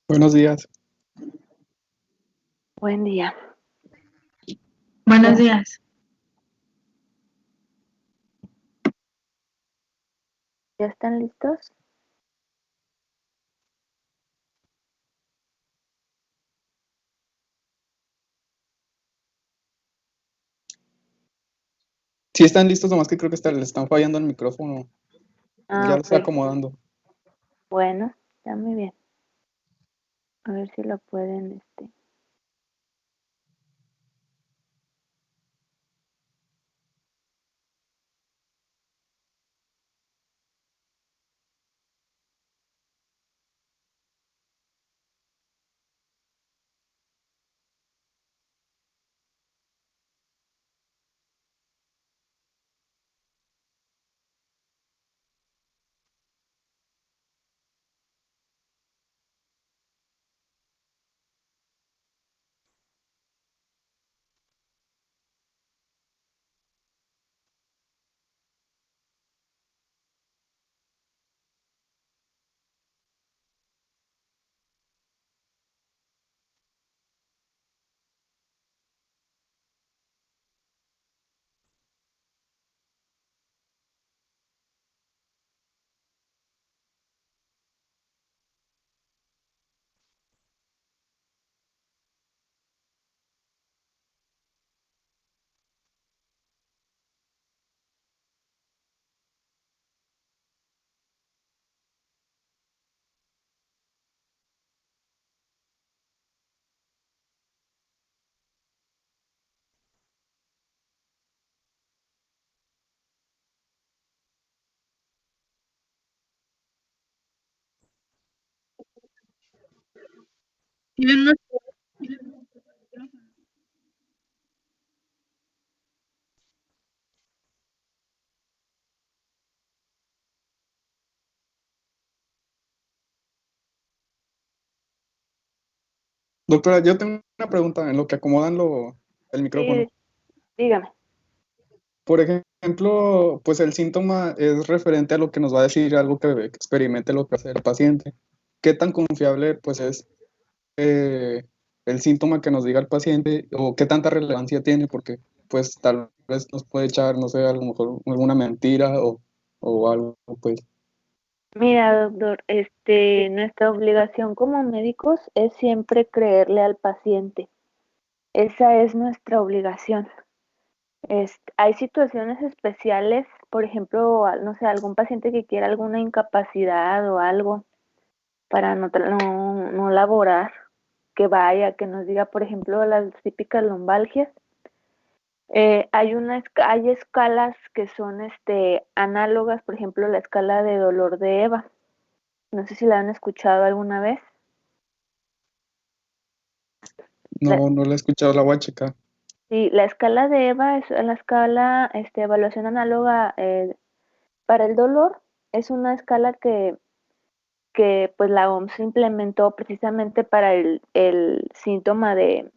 Buenos días. Buen día. Buenos días. ¿Ya están listos? Sí están listos, nomás que creo que le están fallando el micrófono. Ya lo estoy Ok. acomodando. Bueno, está muy bien. A ver si lo pueden, Doctora, yo tengo una pregunta en lo que acomodan el micrófono. Sí, dígame. Por ejemplo, pues el síntoma es referente a lo que nos va a decir algo que experimente lo que hace el paciente. ¿Qué tan confiable pues es eh, el síntoma que nos diga el paciente o qué tanta relevancia tiene? Porque pues tal vez nos puede echar, no sé, a lo mejor alguna mentira o algo, pues. Mira, doctor, nuestra obligación como médicos es siempre creerle al paciente. Esa es nuestra obligación. Hay situaciones especiales, por ejemplo, no sé, algún paciente que quiera alguna incapacidad o algo para no laborar, que vaya, que nos diga, por ejemplo, las típicas lumbalgias. Hay escalas que son análogas, por ejemplo, la escala de dolor de Eva. No sé si la han escuchado alguna vez. La, No, no le he escuchado la huachica. sí, la escala de Eva es la escala, evaluación análoga para el dolor. Es una escala que pues la OMS implementó precisamente para el síntoma del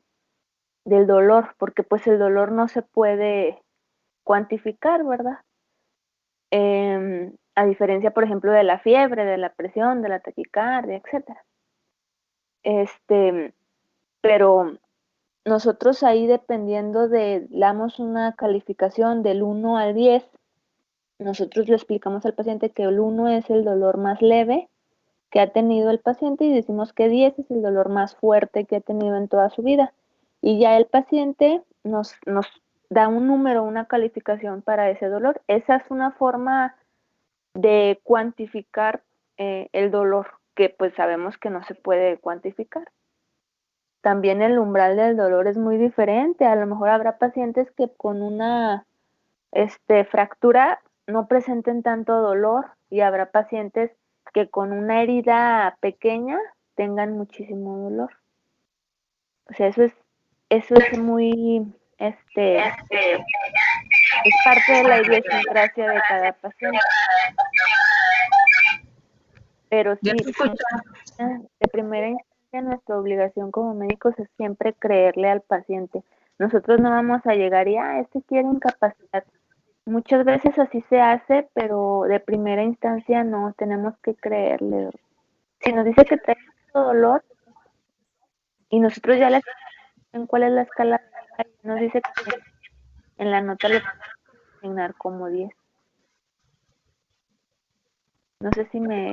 dolor, porque pues el dolor no se puede cuantificar, ¿verdad? A diferencia, por ejemplo, de la fiebre, de la presión, de la taquicardia, etcétera. Este, pero nosotros ahí dependiendo damos una calificación del 1 al 10, nosotros le explicamos al paciente que el 1 es el dolor más leve que ha tenido el paciente y decimos que 10 es el dolor más fuerte que ha tenido en toda su vida. Y ya el paciente nos da un número, una calificación para ese dolor. Esa es una forma de cuantificar el dolor, que pues sabemos que no se puede cuantificar. También el umbral del dolor es muy diferente. A lo mejor habrá pacientes que con una fractura no presenten tanto dolor y habrá pacientes que con una herida pequeña tengan muchísimo dolor. O sea, eso es muy, es parte de la idiosincrasia de cada paciente. Pero Ya sí, te escucho. de primera instancia nuestra obligación como médicos es siempre creerle al paciente. Nosotros no vamos a llegar y, este quiere incapacidad. Muchas veces así se hace, pero de primera instancia no, tenemos que creerle. Si nos dice que trae mucho dolor, Y nosotros ya les en cuál es la escala, nos dice que en la nota le podemos asignar como 10. No sé si me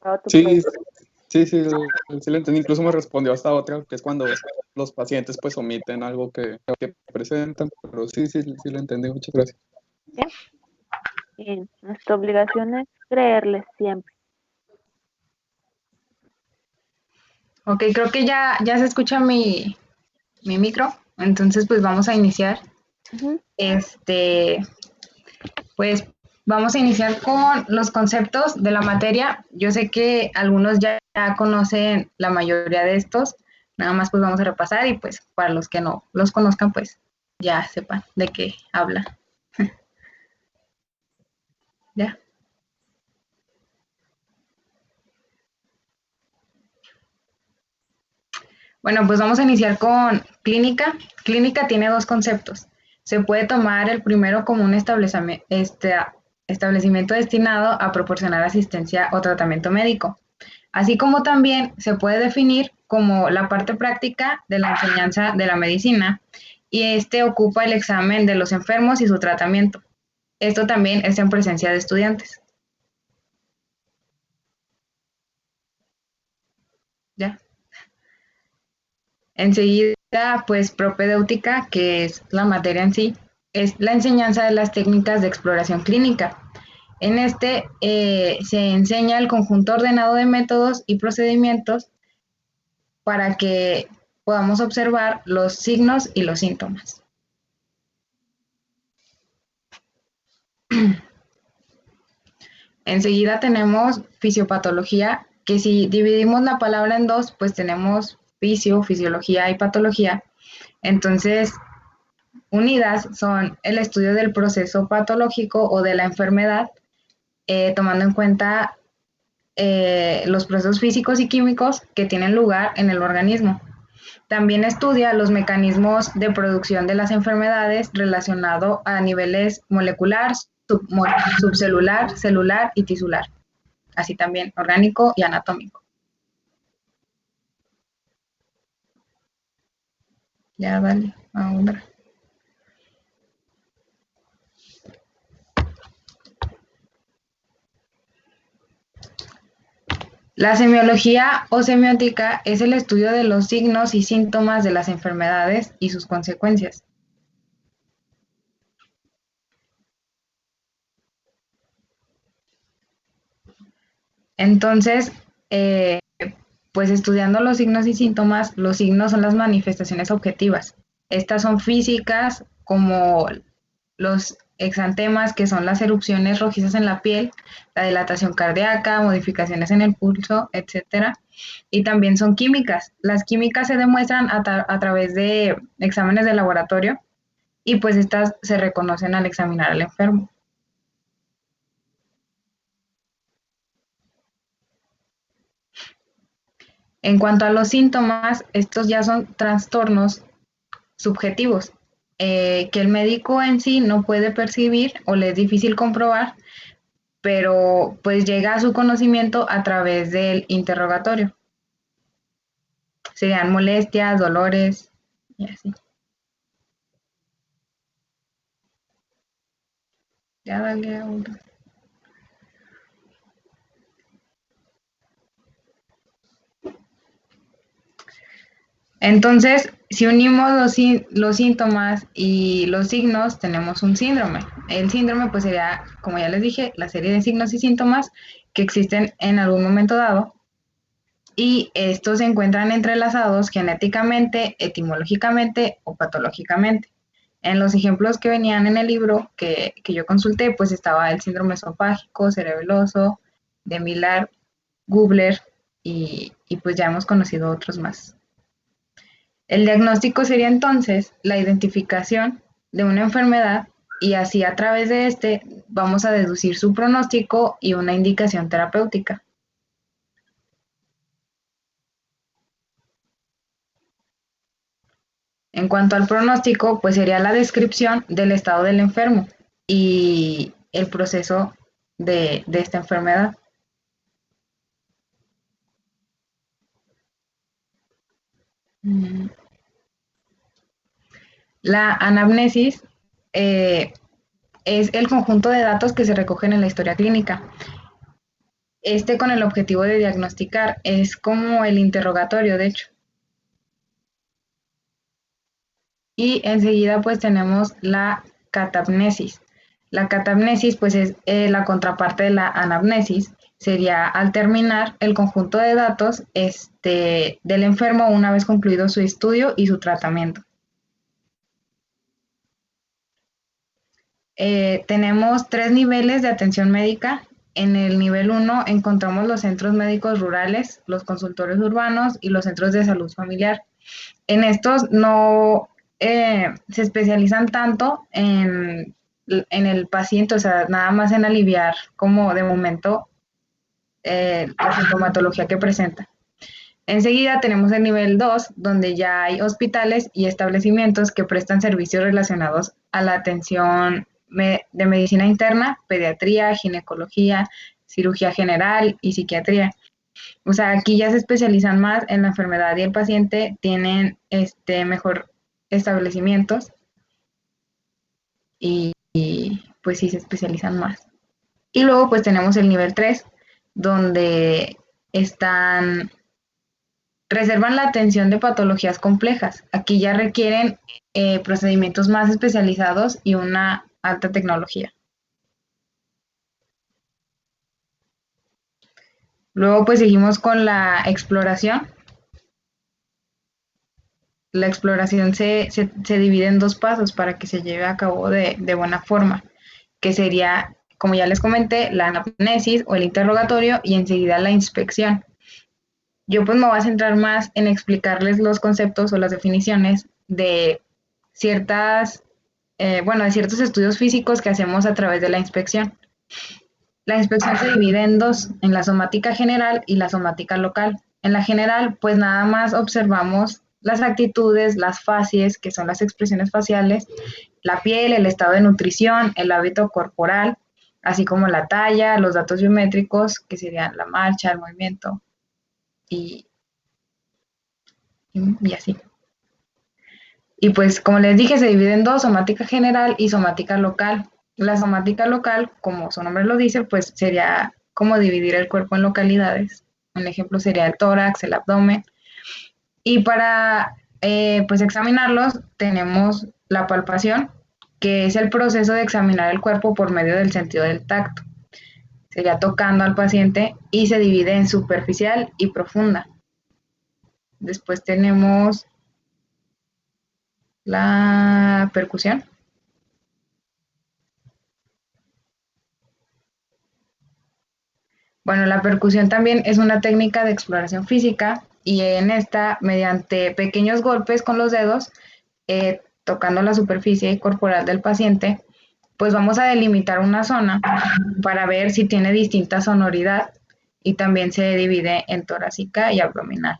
dado tu Sí, pregunta. sí, sí le entendí. Incluso me respondió hasta otra, que es cuando los pacientes pues omiten algo que presentan, pero sí le entendí. Muchas gracias. Bien. Bien. Nuestra obligación es creerles siempre. Ok, creo que ya se escucha mi micro, entonces pues vamos a iniciar. Ujú. Pues vamos a iniciar con los conceptos de la materia. Yo sé que algunos ya conocen la mayoría de estos, nada más pues vamos a repasar y pues para los que no los conozcan pues ya sepan de qué habla. ¿Ya? Bueno, pues vamos a iniciar con clínica. Clínica tiene dos conceptos. Se puede tomar el primero como un establecimiento destinado a proporcionar asistencia o tratamiento médico, así como también se puede definir como la parte práctica de la enseñanza de la medicina, y este ocupa el examen de los enfermos y su tratamiento. Esto también es en presencia de estudiantes. ¿Ya? Enseguida, pues propedéutica, que es la materia en sí, es la enseñanza de las técnicas de exploración clínica. En este se enseña el conjunto ordenado de métodos y procedimientos para que podamos observar los signos y los síntomas. Enseguida tenemos fisiopatología, que si dividimos la palabra en dos, pues tenemos fisiología y patología. Entonces, unidas son el estudio del proceso patológico o de la enfermedad, tomando en cuenta los procesos físicos y químicos que tienen lugar en el organismo. También estudia los mecanismos de producción de las enfermedades relacionado a niveles molecular, subcelular, celular y tisular, así también orgánico y anatómico. Ya, dale, ahora. La semiología o semiótica es el estudio de los signos y síntomas de las enfermedades y sus consecuencias. Entonces, pues estudiando los signos y síntomas, los signos son las manifestaciones objetivas. Estas son físicas, como los exantemas, que son las erupciones rojizas en la piel, la dilatación cardíaca, modificaciones en el pulso, etcétera. Y también son químicas. Las químicas se demuestran a través de exámenes de laboratorio, y pues estas se reconocen al examinar al enfermo. En cuanto a los síntomas, estos ya son trastornos subjetivos, que el médico en sí no puede percibir o le es difícil comprobar, pero pues llega a su conocimiento a través del interrogatorio. Serían molestias, dolores y así. Ya dale a uno. Entonces, si unimos los síntomas y los signos, tenemos un síndrome. El síndrome, pues sería, como ya les dije, la serie de signos y síntomas que existen en algún momento dado, y estos se encuentran entrelazados genéticamente, etimológicamente o patológicamente. En los ejemplos que venían en el libro que yo consulté, pues estaba el síndrome esofágico, cerebeloso, de Miller-Gubler, y pues ya hemos conocido otros más. El diagnóstico sería entonces la identificación de una enfermedad, y así a través de este vamos a deducir su pronóstico y una indicación terapéutica. En cuanto al pronóstico, pues sería la descripción del estado del enfermo y el proceso de esta enfermedad. La anamnesis es el conjunto de datos que se recogen en la historia clínica. Con el objetivo de diagnosticar, es como el interrogatorio, de hecho. Y enseguida pues tenemos la catamnesis. La catamnesis pues es la contraparte de la anamnesis. Sería al terminar el conjunto de datos del enfermo una vez concluido su estudio y su tratamiento. Tenemos 3 niveles de atención médica. En el nivel 1 encontramos los centros médicos rurales, los consultorios urbanos y los centros de salud familiar. En estos no se especializan tanto en el paciente, o sea, nada más en aliviar como de momento la sintomatología que presenta. Enseguida tenemos el nivel 2, donde ya hay hospitales y establecimientos que prestan servicios relacionados a la atención de medicina interna, pediatría, ginecología, cirugía general y psiquiatría. O sea, aquí ya se especializan más en la enfermedad y el paciente tienen mejor establecimientos y pues sí se especializan más. Y luego pues tenemos el nivel 3, donde reservan la atención de patologías complejas. Aquí ya requieren procedimientos más especializados y una alta tecnología. Luego pues seguimos con la exploración. La exploración se divide en 2 pasos para que se lleve a cabo de buena forma, que sería, como ya les comenté, la anamnesis o el interrogatorio y enseguida la inspección. Yo pues me voy a centrar más en explicarles los conceptos o las definiciones de de ciertos estudios físicos que hacemos a través de la inspección. La inspección se divide en 2, en la somática general y la somática local. En la general, pues nada más observamos las actitudes, las facies, que son las expresiones faciales, la piel, el estado de nutrición, el hábito corporal, así como la talla, los datos biométricos, que serían la marcha, el movimiento y así. Y pues como les dije, se divide en 2, somática general y somática local. La somática local, como su nombre lo dice, pues sería como dividir el cuerpo en localidades. Un ejemplo sería el tórax, el abdomen. Y para pues examinarlos tenemos la palpación, que es el proceso de examinar el cuerpo por medio del sentido del tacto. Sería tocando al paciente y se divide en superficial y profunda. Después tenemos la percusión. Bueno, la percusión también es una técnica de exploración física y en esta, mediante pequeños golpes con los dedos, tocando la superficie corporal del paciente, pues vamos a delimitar una zona para ver si tiene distinta sonoridad y también se divide en torácica y abdominal.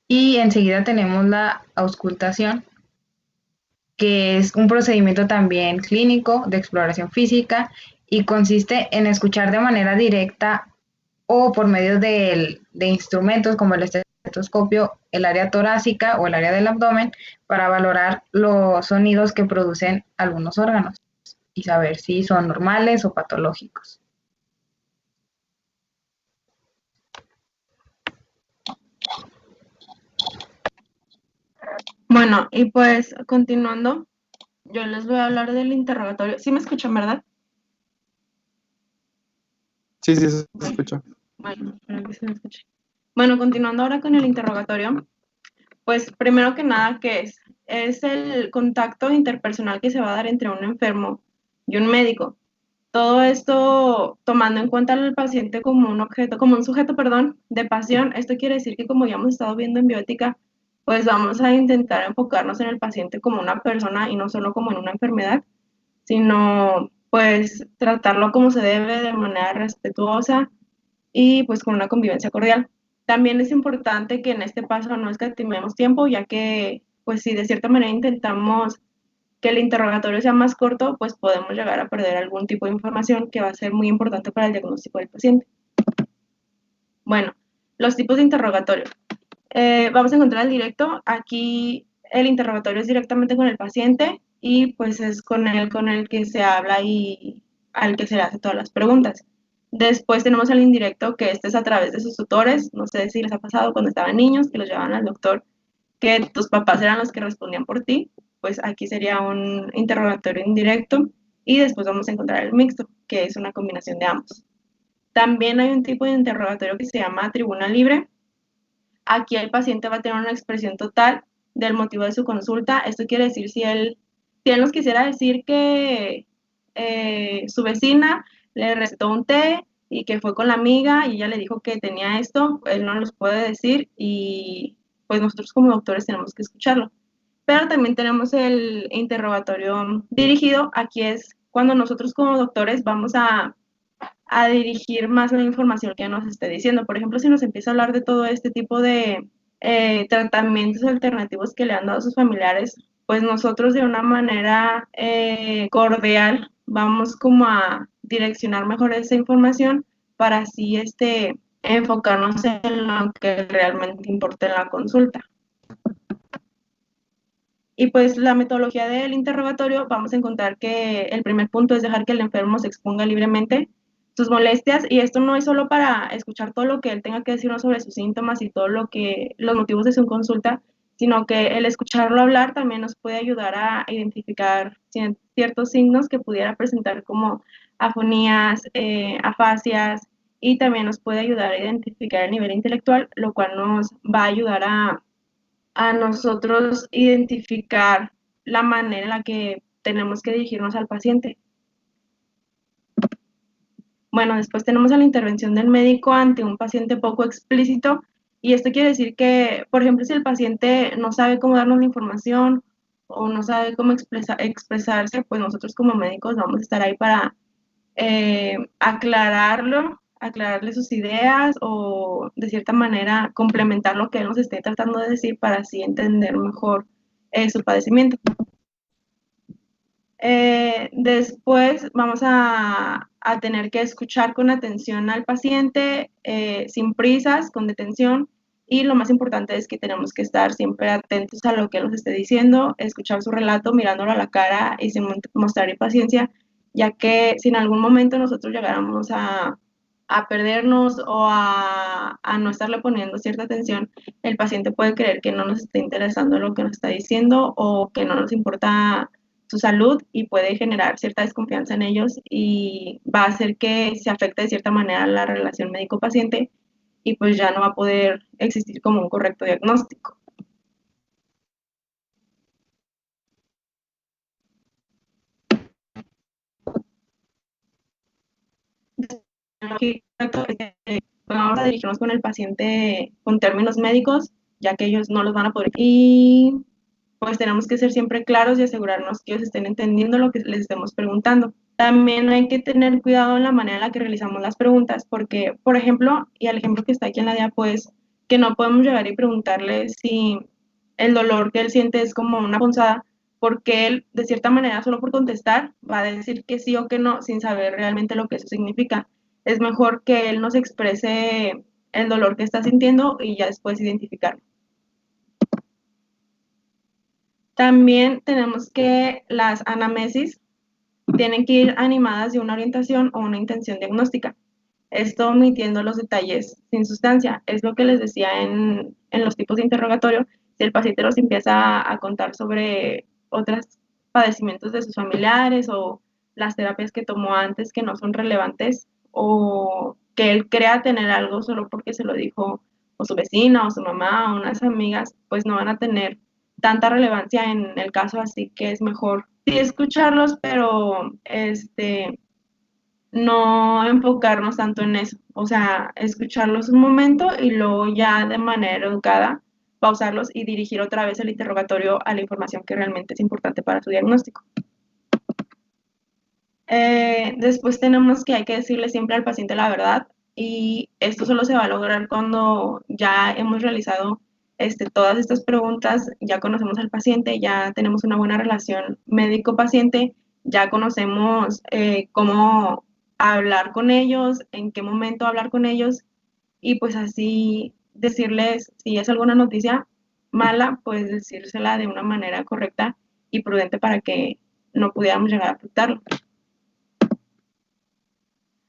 Y enseguida tenemos la auscultación, que es un procedimiento también clínico de exploración física y consiste en escuchar de manera directa o por medio de instrumentos como el estetoscopio, el área torácica o el área del abdomen para valorar los sonidos que producen algunos órganos y saber si son normales o patológicos. Bueno, y pues continuando, yo les voy a hablar del interrogatorio. ¿Sí me escuchan, verdad? Sí, se escucha. Bueno, espero que se me escuche. Bueno, continuando ahora con el interrogatorio, pues primero que nada, ¿qué es? Es el contacto interpersonal que se va a dar entre un enfermo y un médico. Todo esto tomando en cuenta al paciente como un sujeto, de pasión. Esto quiere decir que, como ya hemos estado viendo en bioética, pues vamos a intentar enfocarnos en el paciente como una persona y no solo como en una enfermedad, sino pues tratarlo como se debe, de manera respetuosa y pues con una convivencia cordial. También es importante que en este paso no escatimemos tiempo, ya que pues si de cierta manera intentamos que el interrogatorio sea más corto, pues podemos llegar a perder algún tipo de información que va a ser muy importante para el diagnóstico del paciente. Bueno, Los tipos de interrogatorio. Vamos a encontrar el directo. Aquí el interrogatorio es directamente con el paciente y pues es con el que se habla y al que se le hace todas las preguntas. Después tenemos el indirecto, que este es a través de sus tutores. No sé si les ha pasado cuando estaban niños, que los llevaban al doctor, que tus papás eran los que respondían por ti. Pues aquí sería un interrogatorio indirecto. Y después vamos a encontrar el mixto, que es una combinación de ambos. También hay un tipo de interrogatorio que se llama tribuna libre. Aquí el paciente va a tener una expresión total del motivo de su consulta. Esto quiere decir si él nos quisiera decir que su vecina le recetó un té y que fue con la amiga y ella le dijo que tenía esto, él no nos puede decir y pues nosotros como doctores tenemos que escucharlo. Pero también tenemos el interrogatorio dirigido. Aquí es cuando nosotros como doctores vamos a dirigir más la información que nos esté diciendo. Por ejemplo, si nos empieza a hablar de todo este tipo de tratamientos alternativos que le han dado a sus familiares, pues nosotros de una manera cordial vamos como a direccionar mejor esa información para así enfocarnos en lo que realmente importa en la consulta. Y pues la metodología del interrogatorio, vamos a encontrar que el primer punto es dejar que el enfermo se exponga libremente sus molestias, y esto no es solo para escuchar todo lo que él tenga que decirnos sobre sus síntomas y todo los motivos de su consulta, sino que el escucharlo hablar también nos puede ayudar a identificar ciertos signos que pudiera presentar como afonías, afasias, y también nos puede ayudar a identificar el nivel intelectual, lo cual nos va a ayudar a nosotros identificar la manera en la que tenemos que dirigirnos al paciente. Bueno, después tenemos la intervención del médico ante un paciente poco explícito, y esto quiere decir que, por ejemplo, si el paciente no sabe cómo darnos la información o no sabe cómo expresarse, pues nosotros como médicos vamos a estar ahí para aclararle sus ideas o de cierta manera complementar lo que él nos esté tratando de decir para así entender mejor su padecimiento. Después vamos a tener que escuchar con atención al paciente, sin prisas, con detención, y lo más importante es que tenemos que estar siempre atentos a lo que él nos esté diciendo, escuchar su relato mirándolo a la cara y sin mostrar impaciencia, ya que si en algún momento nosotros llegáramos a perdernos o a no estarle poniendo cierta atención, el paciente puede creer que no nos está interesando lo que nos está diciendo o que no nos importa su salud, y puede generar cierta desconfianza en ellos y va a hacer que se afecte de cierta manera la relación médico-paciente, y pues ya no va a poder existir como un correcto diagnóstico. Vamos a dirigirnos con el paciente con términos médicos, ya que ellos no los van a poder. Y pues tenemos que ser siempre claros y asegurarnos que ellos estén entendiendo lo que les estemos preguntando. También hay que tener cuidado en la manera en la que realizamos las preguntas, porque, por ejemplo, y al ejemplo que está aquí en la diapo, pues, que no podemos llegar y preguntarle si el dolor que él siente es como una punzada, porque él, de cierta manera, solo por contestar, va a decir que sí o que no, sin saber realmente lo que eso significa. Es mejor que él nos exprese el dolor que está sintiendo y ya después identificarlo. También tenemos que las anamnesis tienen que ir animadas de una orientación o una intención diagnóstica. Esto omitiendo los detalles sin sustancia. Es lo que les decía en los tipos de interrogatorio. Si el paciente nos empieza a contar sobre otros padecimientos de sus familiares o las terapias que tomó antes que no son relevantes, o que él crea tener algo solo porque se lo dijo o su vecina o su mamá o unas amigas, pues no van a tener tanta relevancia en el caso, así que es mejor sí escucharlos, pero no enfocarnos tanto en eso, o sea, escucharlos un momento y luego ya de manera educada pausarlos y dirigir otra vez el interrogatorio a la información que realmente es importante para su diagnóstico. Después tenemos que hay que decirle siempre al paciente la verdad, y esto solo se va a lograr cuando ya hemos realizado todas estas preguntas, ya conocemos al paciente, ya tenemos una buena relación médico-paciente, ya conocemos cómo hablar con ellos, en qué momento hablar con ellos, y pues así decirles si es alguna noticia mala, pues decírsela de una manera correcta y prudente para que no pudiéramos llegar a afectarlo.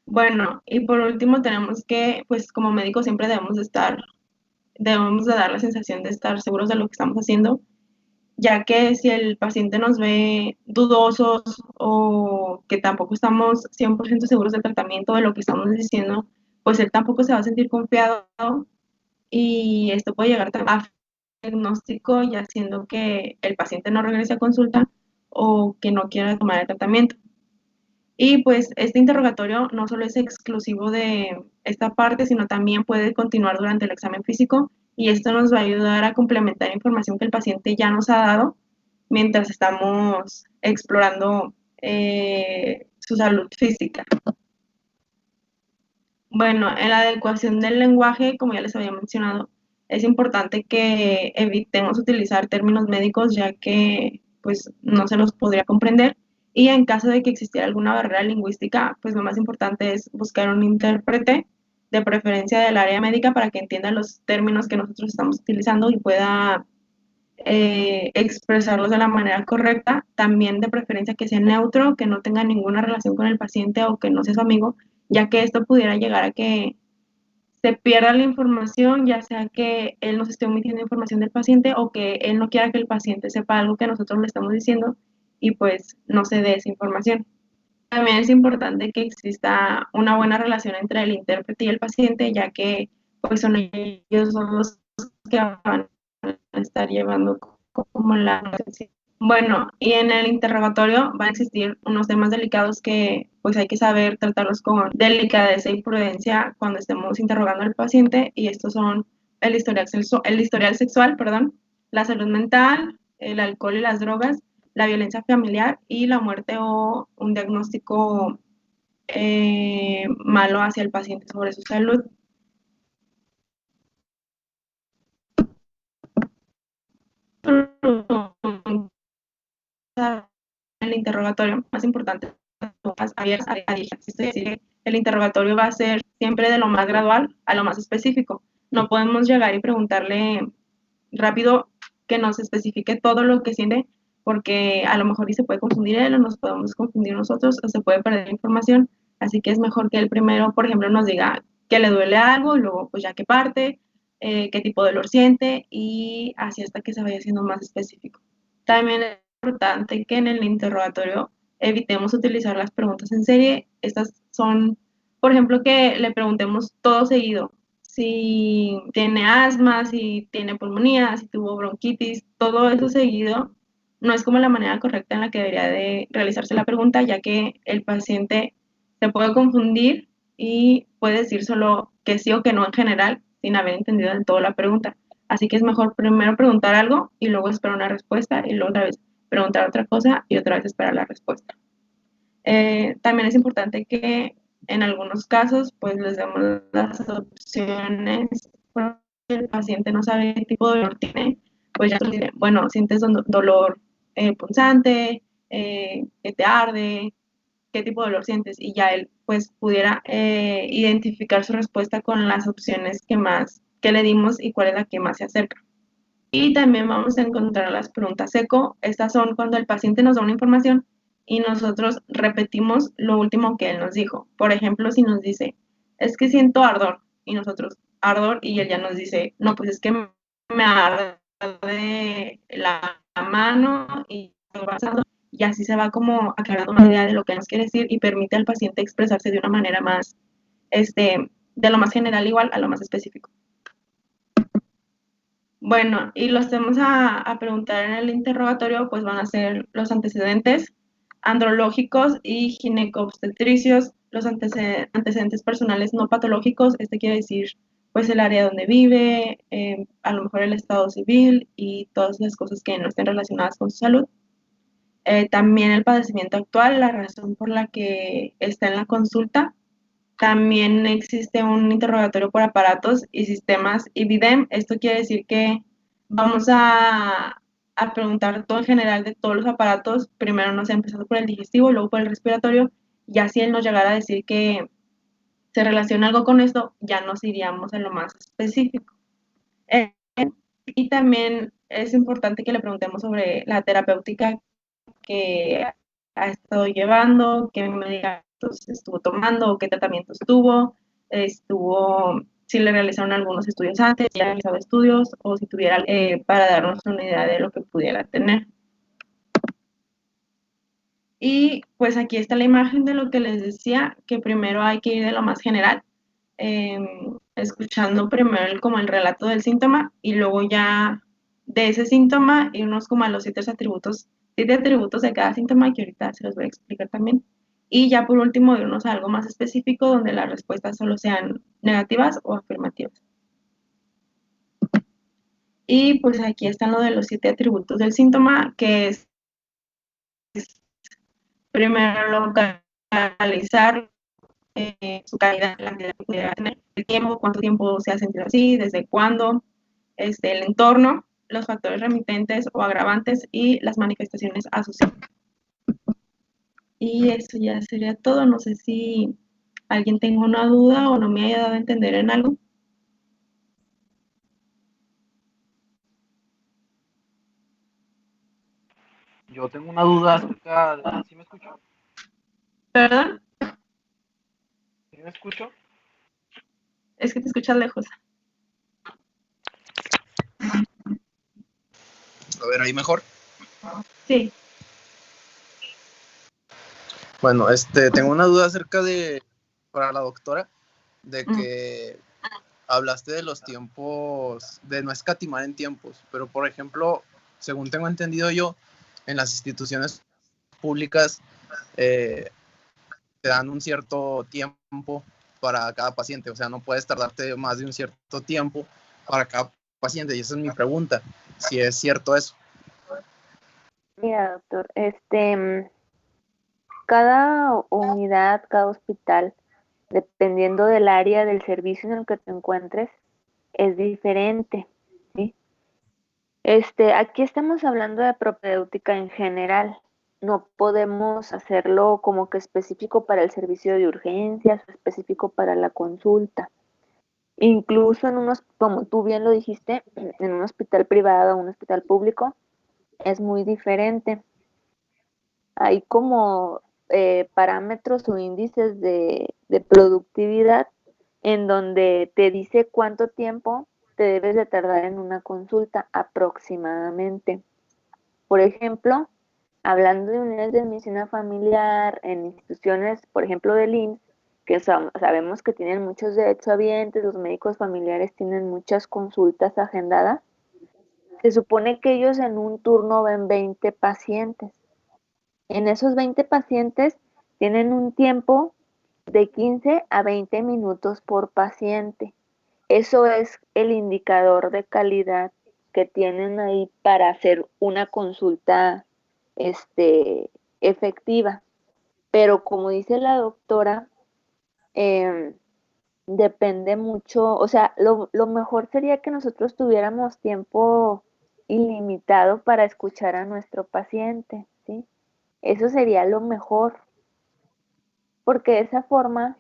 Bueno, y por último tenemos que, pues como médicos siempre debemos de dar la sensación de estar seguros de lo que estamos haciendo, ya que si el paciente nos ve dudosos o que tampoco estamos 100% seguros del tratamiento, de lo que estamos diciendo, pues él tampoco se va a sentir confiado y esto puede llegar a diagnóstico, ya siendo que el paciente no regrese a consulta o que no quiera tomar el tratamiento. Y pues este interrogatorio no solo es exclusivo de esta parte, sino también puede continuar durante el examen físico y esto nos va a ayudar a complementar información que el paciente ya nos ha dado mientras estamos explorando su salud física. Bueno, en la adecuación del lenguaje, como ya les había mencionado, es importante que evitemos utilizar términos médicos ya que pues no se los podría comprender y en caso de que existiera alguna barrera lingüística, pues lo más importante es buscar un intérprete de preferencia del área médica para que entienda los términos que nosotros estamos utilizando y pueda expresarlos de la manera correcta, también de preferencia que sea neutro, que no tenga ninguna relación con el paciente o que no sea su amigo, ya que esto pudiera llegar a que se pierda la información, ya sea que él nos esté omitiendo información del paciente o que él no quiera que el paciente sepa algo que nosotros le estamos diciendo y pues no se dé esa información. También es importante que exista una buena relación entre el intérprete y el paciente, ya que pues son ellos los que van a estar llevando como la... Bueno, y en el interrogatorio van a existir unos temas delicados que pues hay que saber tratarlos con delicadeza y prudencia cuando estemos interrogando al paciente y estos son el historial sexual, perdón, la salud mental, el alcohol y las drogas, la violencia familiar y la muerte o un diagnóstico malo hacia el paciente sobre su salud. El interrogatorio más importante, más abiertas a es decir, el interrogatorio va a ser siempre de lo más gradual a lo más específico. No podemos llegar y preguntarle rápido que nos especifique todo lo que siente, porque a lo mejor y se puede confundir él o nos podemos confundir nosotros o se puede perder información. Así que es mejor que él primero, por ejemplo, nos diga que le duele algo y luego pues ya qué parte, qué tipo de dolor siente y así hasta que se vaya siendo más específico. También es importante que en el interrogatorio evitemos utilizar las preguntas en serie. Estas son, por ejemplo, que le preguntemos todo seguido. Si tiene asma, si tiene pulmonía, si tuvo bronquitis, todo eso seguido no es como la manera correcta en la que debería de realizarse la pregunta, ya que el paciente se puede confundir y puede decir solo que sí o que no en general sin haber entendido del todo la pregunta. Así que es mejor primero preguntar algo y luego esperar una respuesta y luego otra vez preguntar otra cosa y otra vez esperar la respuesta. También es importante que en algunos casos pues les demos las opciones, porque el paciente no sabe qué tipo de dolor tiene, pues ya dice, bueno, sientes dolor punzante, que te arde, qué tipo de dolor sientes y ya él pues pudiera identificar su respuesta con las opciones que le dimos y cuál es la que más se acerca. Y también vamos a encontrar las preguntas eco. Estas son cuando el paciente nos da una información y nosotros repetimos lo último que él nos dijo. Por ejemplo, si nos dice, es que siento ardor, y nosotros, ardor, y él ya nos dice, no, pues es que me arde la mano y así se va como aclarando una idea de lo que nos quiere decir y permite al paciente expresarse de una manera más, de lo más general igual a lo más específico. Bueno, y los temas a preguntar en el interrogatorio pues van a ser los antecedentes andrológicos y ginecobstetricios, los antecedentes personales no patológicos, este quiere decir pues el área donde vive, a lo mejor el estado civil y todas las cosas que no estén relacionadas con su salud. También el padecimiento actual, la razón por la que está en la consulta. También existe un interrogatorio por aparatos y sistemas IBIDEM. Esto quiere decir que vamos a preguntar todo en general de todos los aparatos. Primero nos ha empezado por el digestivo, luego por el respiratorio. Y así él nos llegará a decir que se relaciona algo con esto, ya nos iríamos en lo más específico. Y también es importante que le preguntemos sobre la terapéutica que ha estado llevando, qué medicamentos estuvo tomando, qué tratamientos si le realizaron algunos estudios antes, si ha realizado estudios o si tuviera para darnos una idea de lo que pudiera tener. Y pues aquí está la imagen de lo que les decía, que primero hay que ir de lo más general, escuchando primero como el relato del síntoma y luego ya de ese síntoma irnos como a los 7 atributos de cada síntoma que ahorita se los voy a explicar también. Y ya por último irnos a algo más específico donde las respuestas solo sean negativas o afirmativas. Y pues aquí están lo de los 7 atributos del síntoma, que es primero localizar su calidad, la calidad que pudiera tener, el tiempo, cuánto tiempo se ha sentido así, desde cuándo, el entorno, los factores remitentes o agravantes y las manifestaciones asociadas. Y eso ya sería todo. No sé si alguien tenga una duda o no me haya dado a entender en algo. Yo tengo una duda acerca de... ¿Sí me escucho? ¿Perdón? ¿Sí me escucho? Es que te escuchas lejos. A ver, ahí mejor. Sí. Bueno, tengo una duda acerca para la doctora, de que hablaste de los tiempos, de no escatimar en tiempos, pero por ejemplo, según tengo entendido yo, en las instituciones públicas te dan un cierto tiempo para cada paciente, o sea, no puedes tardarte más de un cierto tiempo para cada paciente, y esa es mi pregunta, si es cierto eso. Mira, doctor, cada unidad, cada hospital, dependiendo del área del servicio en el que te encuentres, es diferente, ¿sí? Aquí estamos hablando de propedéutica en general. No podemos hacerlo como que específico para el servicio de urgencias o específico para la consulta. Incluso como tú bien lo dijiste, en un hospital privado o un hospital público, es muy diferente. Hay como parámetros o índices de productividad en donde te dice cuánto tiempo te debes de tardar en una consulta aproximadamente. Por ejemplo, hablando de unidades de medicina familiar en instituciones, por ejemplo, del IMSS, que sabemos que tienen muchos derechohabientes, los médicos familiares tienen muchas consultas agendadas, se supone que ellos en un turno ven 20 pacientes. En esos 20 pacientes tienen un tiempo de 15 a 20 minutos por paciente. Eso es el indicador de calidad que tienen ahí para hacer una consulta efectiva. Pero como dice la doctora, depende mucho, o sea, lo mejor sería que nosotros tuviéramos tiempo ilimitado para escuchar a nuestro paciente, ¿sí? Eso sería lo mejor, porque de esa forma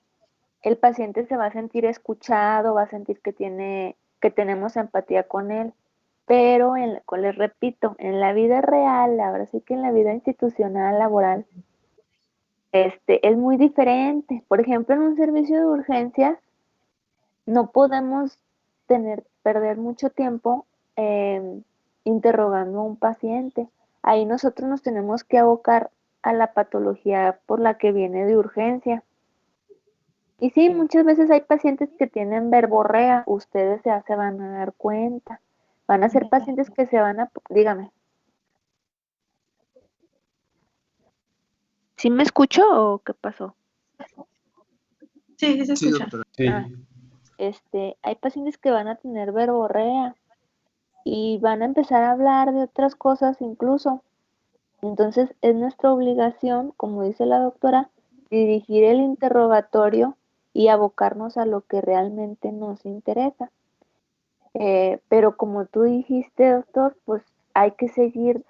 el paciente se va a sentir escuchado, va a sentir que tenemos empatía con él. Pero les repito, en la vida real, ahora sí que en la vida institucional, laboral, es muy diferente. Por ejemplo, en un servicio de urgencias, no podemos perder mucho tiempo interrogando a un paciente. Ahí nosotros nos tenemos que abocar a la patología por la que viene de urgencia. Y sí, muchas veces hay pacientes que tienen verborrea, ustedes ya se van a dar cuenta. Van a ser pacientes que se van a... Dígame. ¿Sí me escucho o qué pasó? Sí, sí se Sí, escucha. doctora. Sí. Hay pacientes que van a tener verborrea y van a empezar a hablar de otras cosas incluso. Entonces es nuestra obligación, como dice la doctora, dirigir el interrogatorio y abocarnos a lo que realmente nos interesa. Pero como tú dijiste, doctor, pues hay que seguir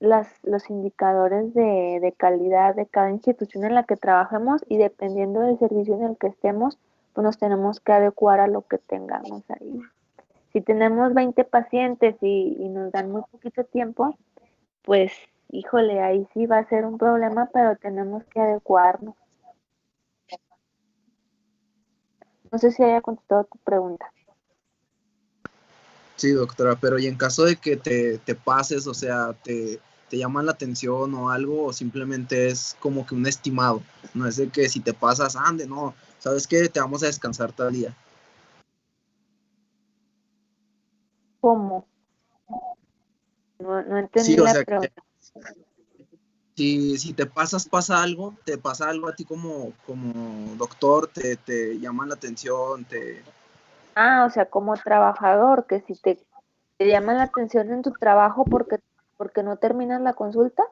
los indicadores de calidad de cada institución en la que trabajemos y dependiendo del servicio en el que estemos, pues nos tenemos que adecuar a lo que tengamos ahí. Si tenemos 20 pacientes y nos dan muy poquito tiempo, pues, híjole, ahí sí va a ser un problema, pero tenemos que adecuarnos. No sé si haya contestado tu pregunta. Sí, doctora, pero y en caso de que te pases, o sea, te llaman la atención o algo, o simplemente es como que un estimado, no es de que si te pasas, ande, no, ¿sabes qué? Te vamos a descansar tal día. ¿Cómo? No entendí Sí, o la sea, pregunta. si te pasas, te pasa algo a ti como doctor, te llaman la atención, O sea, como trabajador, que si te llama la atención en tu trabajo porque no terminas la consulta,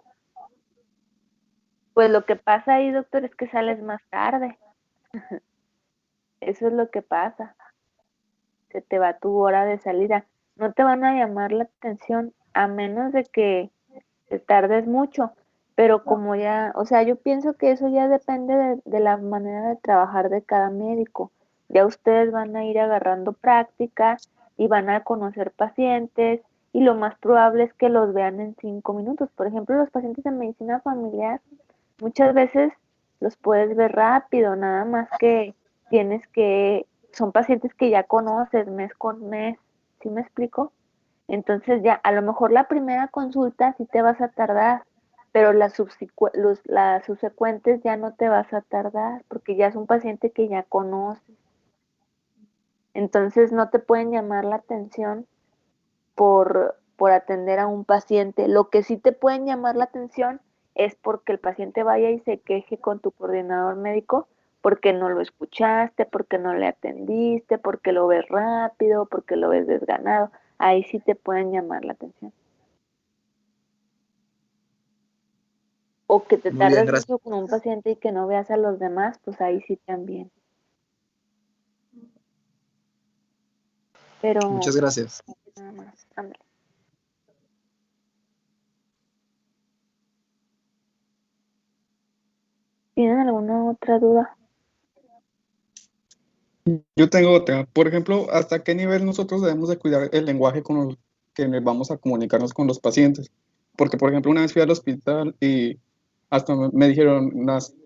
pues lo que pasa ahí, doctor, es que sales más tarde. Eso es lo que pasa. Se te va tu hora de salida. No te van a llamar la atención a menos de que te tardes mucho. Pero como ya, o sea, yo pienso que eso ya depende de la manera de trabajar de cada médico. Ya ustedes van a ir agarrando práctica y van a conocer pacientes y lo más probable es que los vean en 5 minutos. Por ejemplo, los pacientes de medicina familiar muchas veces los puedes ver rápido, nada más que son pacientes que ya conoces mes con mes, ¿sí me explico? Entonces ya, a lo mejor la primera consulta sí te vas a tardar, pero las subsecuentes ya no te vas a tardar, porque ya es un paciente que ya conoces. Entonces no te pueden llamar la atención por atender a un paciente. Lo que sí te pueden llamar la atención es porque el paciente vaya y se queje con tu coordinador médico porque no lo escuchaste, porque no le atendiste, porque lo ves rápido, porque lo ves desganado. Ahí sí te pueden llamar la atención. O que te muy bien, tardes gracias. mucho con un paciente y que no veas a los demás, pues ahí sí también. Pero Muchas gracias. nada más, ándale. ¿Tienen alguna otra duda? Yo tengo otra. Por ejemplo, ¿hasta qué nivel nosotros debemos de cuidar el lenguaje con el que vamos a comunicarnos con los pacientes? Porque, por ejemplo, una vez fui al hospital y hasta me dijeron,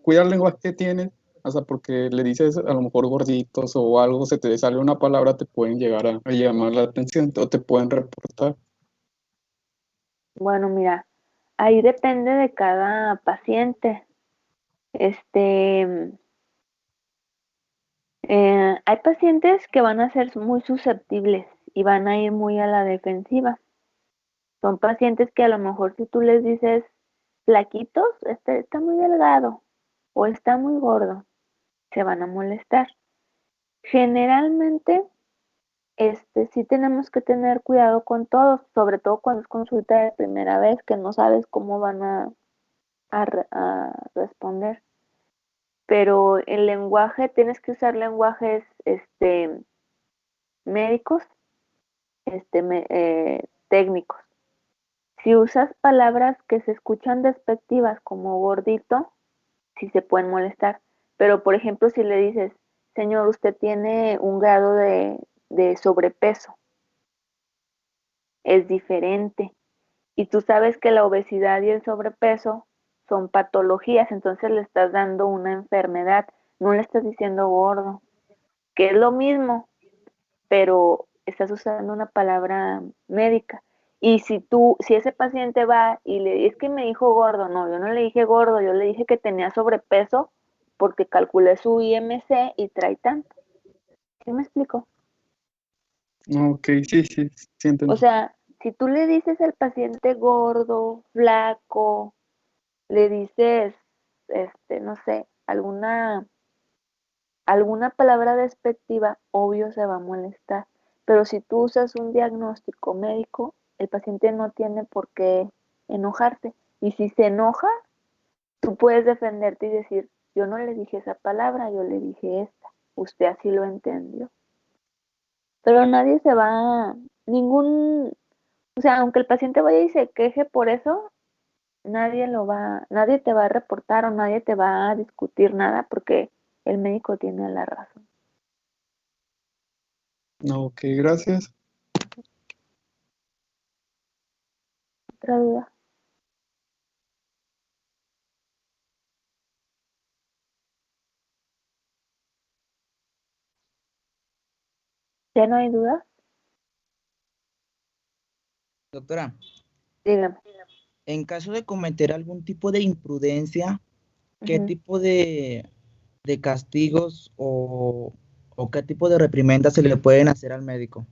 cuida el lenguaje que tienes, hasta porque le dices a lo mejor gorditos o algo, se te sale una palabra, te pueden llegar a llamar la atención o te pueden reportar. Bueno, mira, ahí depende de cada paciente. Este, hay pacientes que van a ser muy susceptibles y van a ir muy a la defensiva. Son pacientes que a lo mejor si tú les dices flaquitos, está muy delgado o está muy gordo, se van a molestar. Generalmente, sí tenemos que tener cuidado con todos, sobre todo cuando es consulta de primera vez, que no sabes cómo van a responder. Pero el lenguaje, tienes que usar lenguajes médicos, técnicos. Si usas palabras que se escuchan despectivas como gordito, sí se pueden molestar. Pero, por ejemplo, si le dices, señor, usted tiene un grado de sobrepeso, es diferente. Y tú sabes que la obesidad y el sobrepeso son patologías, entonces le estás dando una enfermedad, no le estás diciendo gordo, que es lo mismo, pero estás usando una palabra médica. Y si ese paciente va y es que me dijo gordo, no, yo no le dije gordo, yo le dije que tenía sobrepeso porque calculé su IMC y trae tanto. ¿Sí me explico? Ok, sí, sí, sí O entendí. sea, si tú le dices al paciente gordo, flaco, le dices, no sé, alguna palabra despectiva, obvio se va a molestar. Pero si tú usas un diagnóstico médico, el paciente no tiene por qué enojarse. Y si se enoja, tú puedes defenderte y decir, yo no le dije esa palabra, yo le dije esta. Usted así lo entendió. Pero nadie se va, ningún, o sea, aunque el paciente vaya y se queje por eso, nadie te va a reportar o nadie te va a discutir nada porque el médico tiene la razón. Ok, gracias. ¿Otra duda? ¿Ya no hay duda? Doctora, Dígame. en caso de cometer algún tipo de imprudencia, ¿qué Ujú. tipo de castigos o qué tipo de reprimendas se le pueden hacer al médico?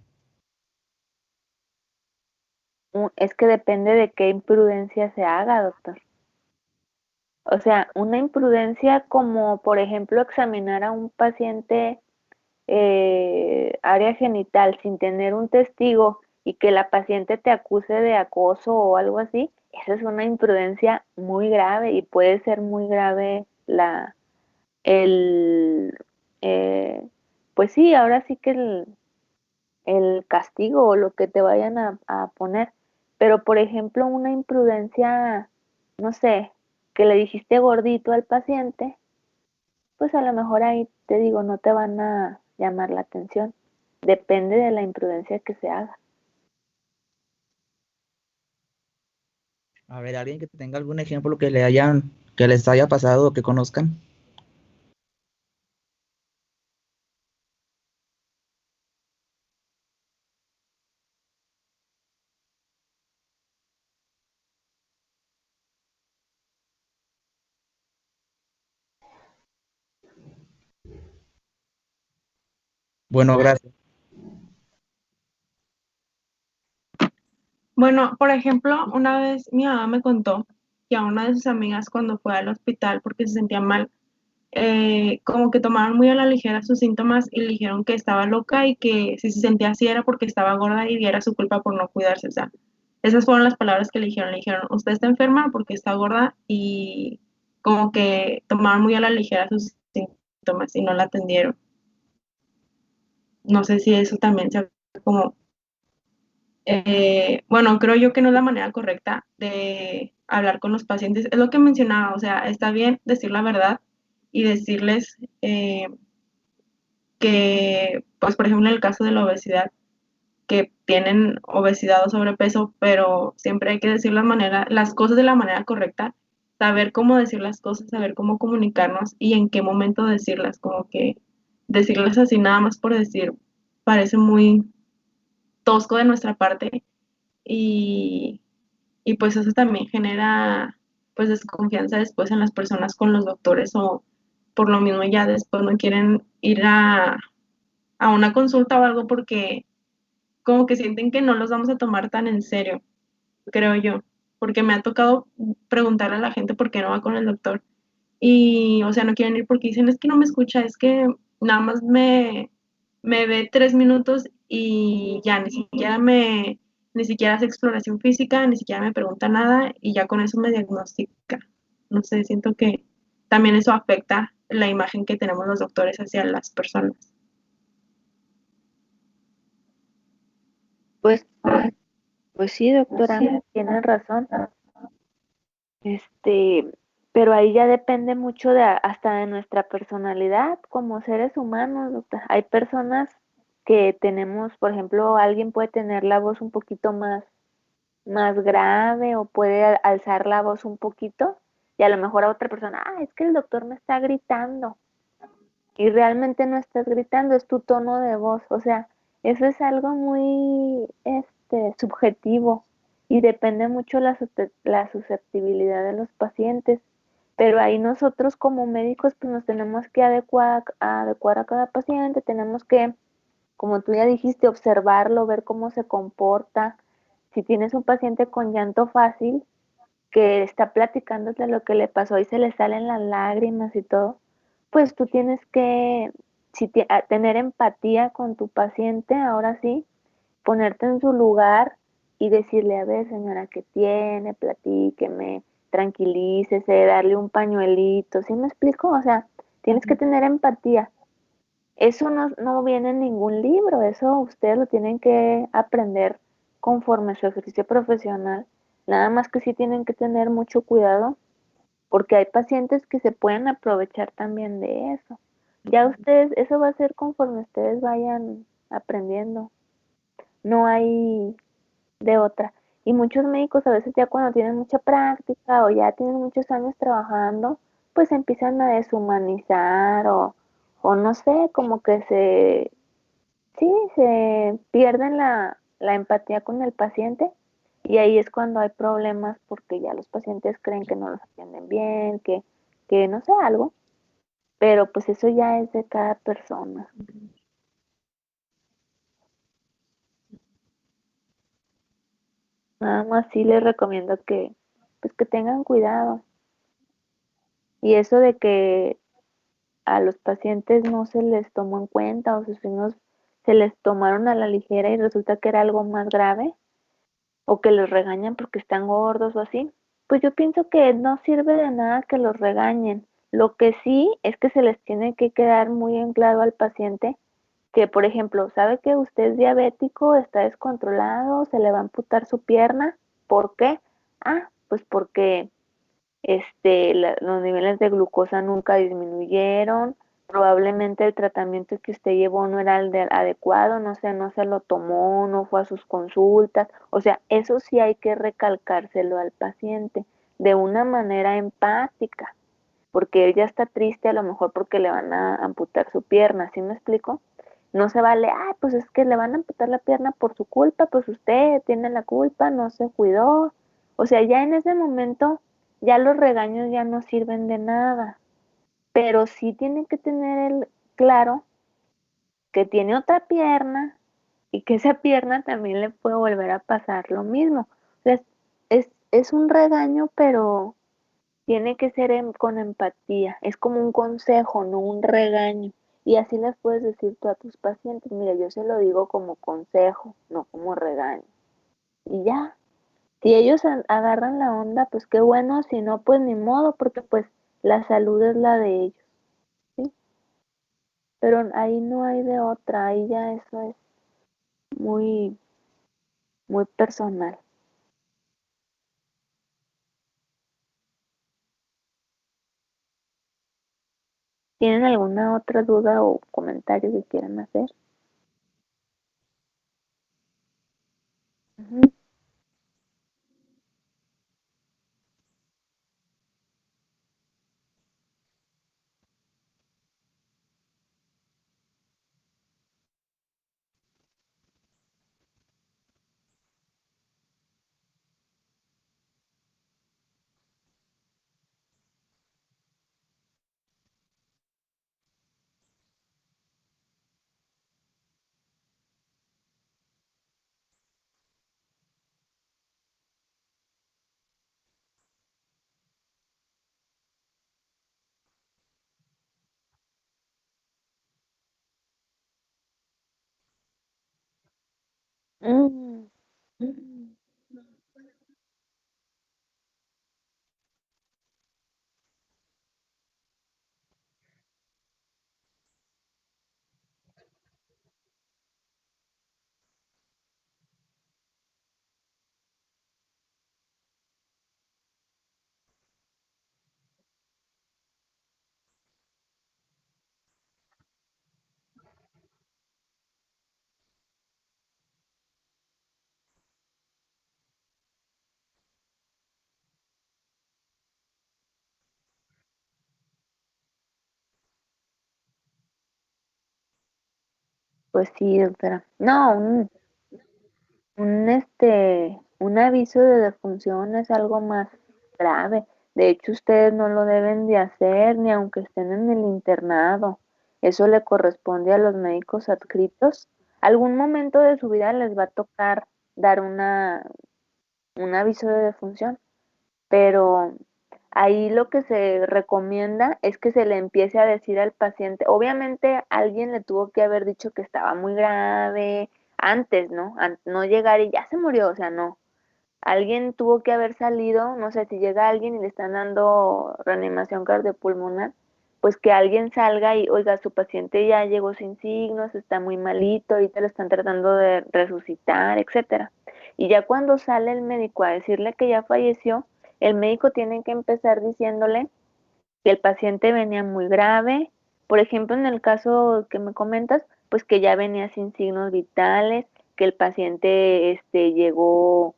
Es que depende de qué imprudencia se haga, doctor. O sea, una imprudencia como, por ejemplo, examinar a un paciente área genital sin tener un testigo y que la paciente te acuse de acoso o algo así, esa es una imprudencia muy grave y puede ser muy grave el, eh, pues sí, ahora sí que el castigo o lo que te vayan a poner. Pero, por ejemplo, una imprudencia, no sé, que le dijiste gordito al paciente, pues a lo mejor ahí te digo, no te van a llamar la atención. Depende de la imprudencia que se haga. A ver, alguien que tenga algún ejemplo que les haya pasado o que conozcan. Bueno, gracias. Bueno, por ejemplo, una vez mi mamá me contó que a una de sus amigas cuando fue al hospital porque se sentía mal, como que tomaron muy a la ligera sus síntomas y le dijeron que estaba loca y que si se sentía así era porque estaba gorda y era su culpa por no cuidarse. O sea, esas fueron las palabras que le dijeron. Le dijeron, usted está enferma porque está gorda y como que tomaron muy a la ligera sus síntomas y no la atendieron. No sé si eso también sea como, bueno, creo yo que no es la manera correcta de hablar con los pacientes. Es lo que mencionaba, o sea, está bien decir la verdad y decirles que, pues por ejemplo, en el caso de la obesidad, que tienen obesidad o sobrepeso, pero siempre hay que decir las cosas de la manera correcta, saber cómo decir las cosas, saber cómo comunicarnos y en qué momento decirlas, como que decirlas así nada más por decir, parece muy tosco de nuestra parte y, y pues eso también genera pues desconfianza después en las personas con los doctores o por lo mismo ya después no quieren ir a una consulta o algo porque como que sienten que no los vamos a tomar tan en serio, creo yo, porque me ha tocado preguntarle a la gente por qué no va con el doctor y, o sea, no quieren ir porque dicen, es que no me escucha, es que nada más me ve 3 minutos y ya, ni siquiera hace exploración física, ni siquiera me pregunta nada y ya con eso me diagnostica. No sé, siento que también eso afecta la imagen que tenemos los doctores hacia las personas. Pues, pues sí, doctora, tiene razón. Este, pero ahí ya depende mucho hasta de nuestra personalidad como seres humanos, doctora. Hay personas que tenemos, por ejemplo, alguien puede tener la voz un poquito más grave o puede alzar la voz un poquito y a lo mejor a otra persona, es que el doctor me está gritando y realmente no estás gritando, es tu tono de voz, o sea, eso es algo muy subjetivo y depende mucho la susceptibilidad de los pacientes, pero ahí nosotros como médicos pues nos tenemos que adecuar a cada paciente, tenemos que, como tú ya dijiste, observarlo, ver cómo se comporta. Si tienes un paciente con llanto fácil que está platicándote lo que le pasó y se le salen las lágrimas y todo, pues tú tienes que tener empatía con tu paciente, ahora sí, ponerte en su lugar y decirle, a ver, señora, ¿qué tiene? Platíqueme, tranquilícese, darle un pañuelito, ¿sí me explico? O sea, tienes que tener empatía. Eso no viene en ningún libro, eso ustedes lo tienen que aprender conforme su ejercicio profesional. Nada más que sí tienen que tener mucho cuidado porque hay pacientes que se pueden aprovechar también de eso. Ya ustedes, eso va a ser conforme ustedes vayan aprendiendo. No hay de otra. Y muchos médicos a veces ya cuando tienen mucha práctica o ya tienen muchos años trabajando, pues empiezan a deshumanizar o no sé, como que sí, se pierden la empatía con el paciente y ahí es cuando hay problemas porque ya los pacientes creen que no los atienden bien, que no sé, algo, pero pues eso ya es de cada persona. Nada más sí les recomiendo que, pues que tengan cuidado. Y eso de que a los pacientes no se les tomó en cuenta o sus signos se les tomaron a la ligera y resulta que era algo más grave o que los regañan porque están gordos o así, pues yo pienso que no sirve de nada que los regañen. Lo que sí es que se les tiene que quedar muy en claro al paciente que, por ejemplo, sabe que usted es diabético, está descontrolado, se le va a amputar su pierna. ¿Por qué? Ah, pues porque los niveles de glucosa nunca disminuyeron, probablemente el tratamiento que usted llevó no era el adecuado, no sé, no se lo tomó, no fue a sus consultas, o sea, eso sí hay que recalcárselo al paciente de una manera empática, porque él ya está triste a lo mejor porque le van a amputar su pierna, ¿sí me explico? No se vale, pues es que le van a amputar la pierna por su culpa, pues usted tiene la culpa, no se cuidó. O sea, ya en ese momento, ya los regaños ya no sirven de nada. Pero sí tiene que tener el claro que tiene otra pierna y que esa pierna también le puede volver a pasar lo mismo. O sea, es un regaño, pero tiene que ser con empatía, es como un consejo, no un regaño. Y así les puedes decir tú a tus pacientes, mira, yo se lo digo como consejo, no como regaño. Y ya, si ellos agarran la onda, pues qué bueno, si no, pues ni modo, porque pues la salud es la de ellos, ¿sí? Pero ahí no hay de otra, ahí ya eso es muy, muy personal. ¿Tienen alguna otra duda o comentario que quieran hacer? Ujú. Mm. Pues sí, doctora. No, un aviso de defunción es algo más grave. De hecho, ustedes no lo deben de hacer ni aunque estén en el internado. Eso le corresponde a los médicos adscritos. Algún momento de su vida les va a tocar dar un aviso de defunción, pero ahí lo que se recomienda es que se le empiece a decir al paciente, obviamente alguien le tuvo que haber dicho que estaba muy grave antes, ¿no? No llegar y ya se murió, o sea, no. Alguien tuvo que haber salido, no sé, si llega alguien y le están dando reanimación cardiopulmonar, pues que alguien salga y, oiga, su paciente ya llegó sin signos, está muy malito, ahorita lo están tratando de resucitar, etcétera. Y ya cuando sale el médico a decirle que ya falleció, el médico tiene que empezar diciéndole que el paciente venía muy grave. Por ejemplo, en el caso que me comentas, pues que ya venía sin signos vitales, que el paciente llegó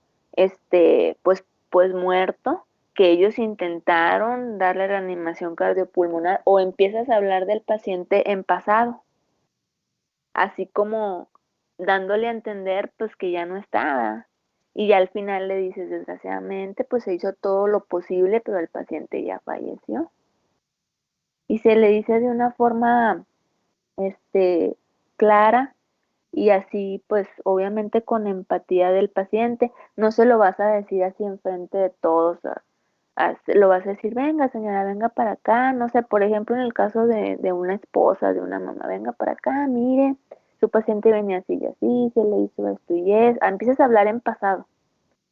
pues muerto, que ellos intentaron darle reanimación cardiopulmonar, o empiezas a hablar del paciente en pasado, así como dándole a entender pues que ya no estaba. Y ya al final le dices, desgraciadamente, pues se hizo todo lo posible, pero el paciente ya falleció. Y se le dice de una forma clara, y así pues obviamente con empatía del paciente. No se lo vas a decir así enfrente de todos, lo vas a decir, venga señora, venga para acá, no sé, por ejemplo en el caso de una esposa, de una mamá, venga para acá, mire, su paciente venía así y así, se le hizo esto y eso, empiezas a hablar en pasado,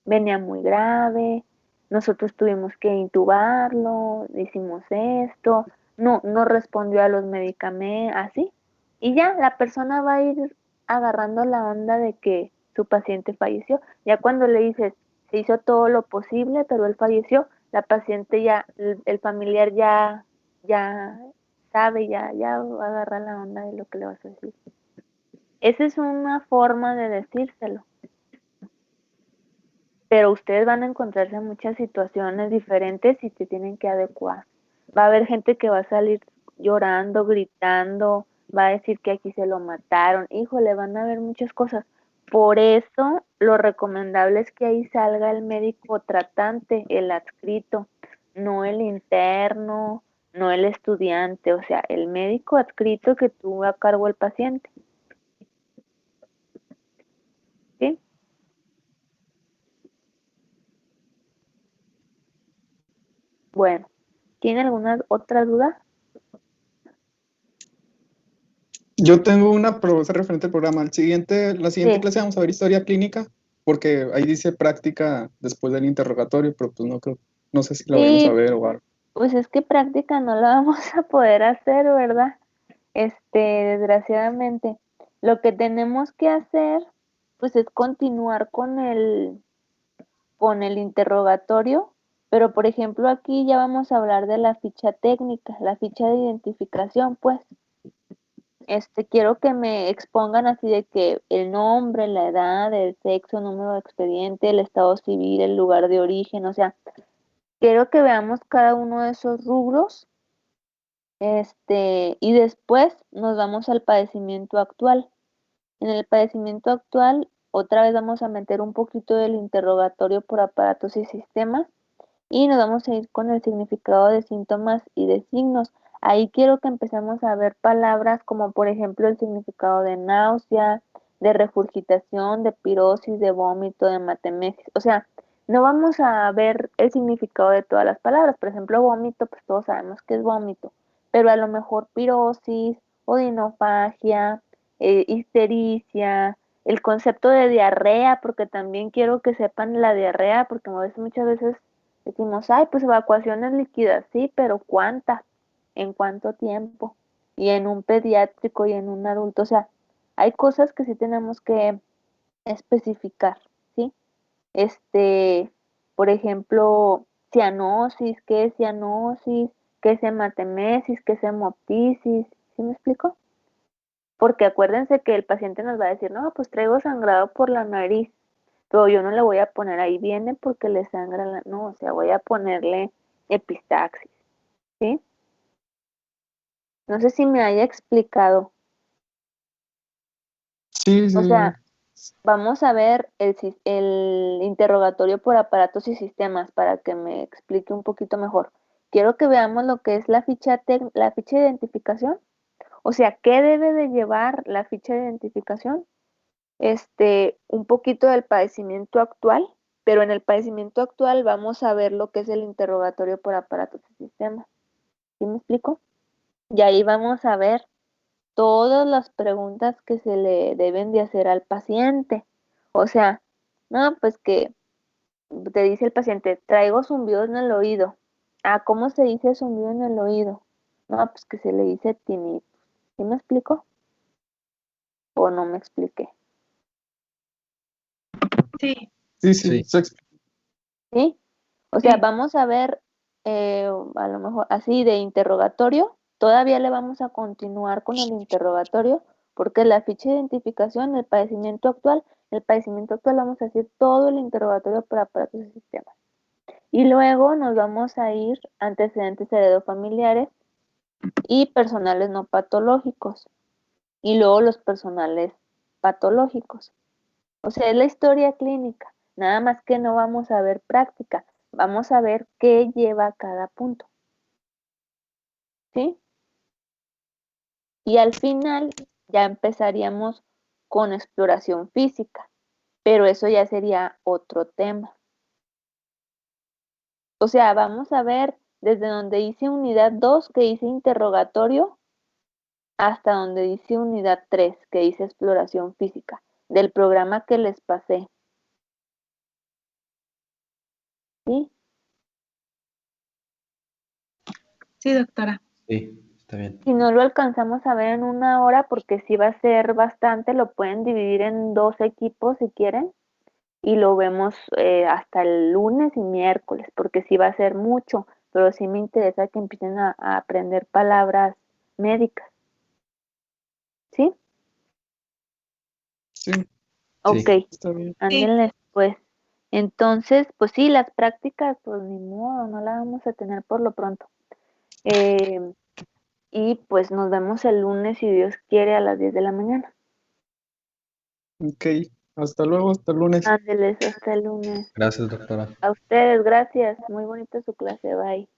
venía muy grave, nosotros tuvimos que intubarlo, hicimos esto, no respondió a los medicamentos, así, y ya la persona va a ir agarrando la onda de que su paciente falleció. Ya cuando le dices, se hizo todo lo posible, pero él falleció, la paciente ya, el familiar ya sabe, ya va a agarrar la onda de lo que le vas a decir. Esa es una forma de decírselo. Pero ustedes van a encontrarse en muchas situaciones diferentes y se tienen que adecuar. Va a haber gente que va a salir llorando, gritando, va a decir que aquí se lo mataron. Híjole, van a haber muchas cosas. Por eso lo recomendable es que ahí salga el médico tratante, el adscrito, no el interno, no el estudiante, o sea, el médico adscrito que tuvo a cargo el paciente. ¿Sí? Bueno, ¿tiene alguna otra duda? Yo tengo una pregunta referente al programa. La siguiente Sí. clase vamos a ver historia clínica, porque ahí dice práctica después del interrogatorio, pero pues no sé si la vamos a Sí, ver o algo. pues es que práctica no la vamos a poder hacer, ¿verdad? Desgraciadamente. Lo que tenemos que hacer, pues es continuar con el interrogatorio, pero por ejemplo aquí ya vamos a hablar de la ficha técnica, la ficha de identificación, pues. Quiero que me expongan así de que el nombre, la edad, el sexo, número de expediente, el estado civil, el lugar de origen, o sea, quiero que veamos cada uno de esos rubros, y después nos vamos al padecimiento actual. En el padecimiento actual, otra vez vamos a meter un poquito del interrogatorio por aparatos y sistemas, y nos vamos a ir con el significado de síntomas y de signos. Ahí quiero que empecemos a ver palabras como por ejemplo el significado de náusea, de regurgitación, de pirosis, de vómito, de matemesis. O sea, no vamos a ver el significado de todas las palabras. Por ejemplo, vómito, pues todos sabemos que es vómito, pero a lo mejor pirosis, odinofagia, histericia, el concepto de diarrea, porque también quiero que sepan la diarrea, porque muchas veces decimos, ay, pues evacuaciones líquidas, sí, pero ¿cuántas? ¿En cuánto tiempo? Y en un pediátrico y en un adulto, o sea, hay cosas que sí tenemos que especificar, ¿sí? Por ejemplo, cianosis, ¿qué es cianosis? ¿Qué es hematemesis? ¿Qué es hemoptisis? ¿Sí me explico? Porque acuérdense que el paciente nos va a decir, no, pues traigo sangrado por la nariz, pero yo no le voy a poner ahí viene porque le sangra no, o sea, voy a ponerle epistaxis, ¿sí? No sé si me haya explicado. Sí, O sí. sea, vamos a ver el interrogatorio por aparatos y sistemas para que me explique un poquito mejor. Quiero que veamos lo que es la ficha de identificación. O sea, ¿qué debe de llevar la ficha de identificación? Un poquito del padecimiento actual, pero en el padecimiento actual vamos a ver lo que es el interrogatorio por aparatos y sistemas. ¿Sí me explico? Y ahí vamos a ver todas las preguntas que se le deben de hacer al paciente. O sea, no, pues que te dice el paciente, traigo zumbido en el oído. Ah, ¿cómo se dice zumbido en el oído? No, pues que se le dice tinnitus. ¿Sí me explico? ¿O no me expliqué? Sí, Sí, Sí. ¿Sí? O sea, sí. vamos a ver, a lo mejor así de interrogatorio, todavía le vamos a continuar con el interrogatorio Porque la ficha de identificación, el padecimiento actual vamos a hacer todo el interrogatorio por aparatos y sistemas. Y luego nos vamos a ir a antecedentes heredofamiliares y personales no patológicos. Y luego los personales patológicos. O sea, es la historia clínica. Nada más que no vamos a ver práctica. Vamos a ver qué lleva cada punto. ¿Sí? Y al final ya empezaríamos con exploración física, pero eso ya sería otro tema. O sea, vamos a ver desde donde dice unidad 2, que dice interrogatorio, hasta donde dice unidad 3, que dice exploración física, del programa que les pasé. ¿Sí? Sí, doctora. Sí, está bien. Si no lo alcanzamos a ver en 1 hora, porque sí va a ser bastante, lo pueden dividir en 2 equipos si quieren, y lo vemos hasta el lunes y miércoles, porque sí va a ser mucho, pero sí me interesa que empiecen a aprender palabras médicas. ¿Sí? Sí, Ok, está bien. ándenles pues. Entonces, pues sí, las prácticas, pues ni modo, no las vamos a tener por lo pronto. Y pues nos vemos el lunes, si Dios quiere, a las 10 de la mañana. Ok, hasta luego, hasta el lunes. Ándeles, hasta el lunes. Gracias, doctora. A ustedes, gracias. Muy bonita su clase, bye.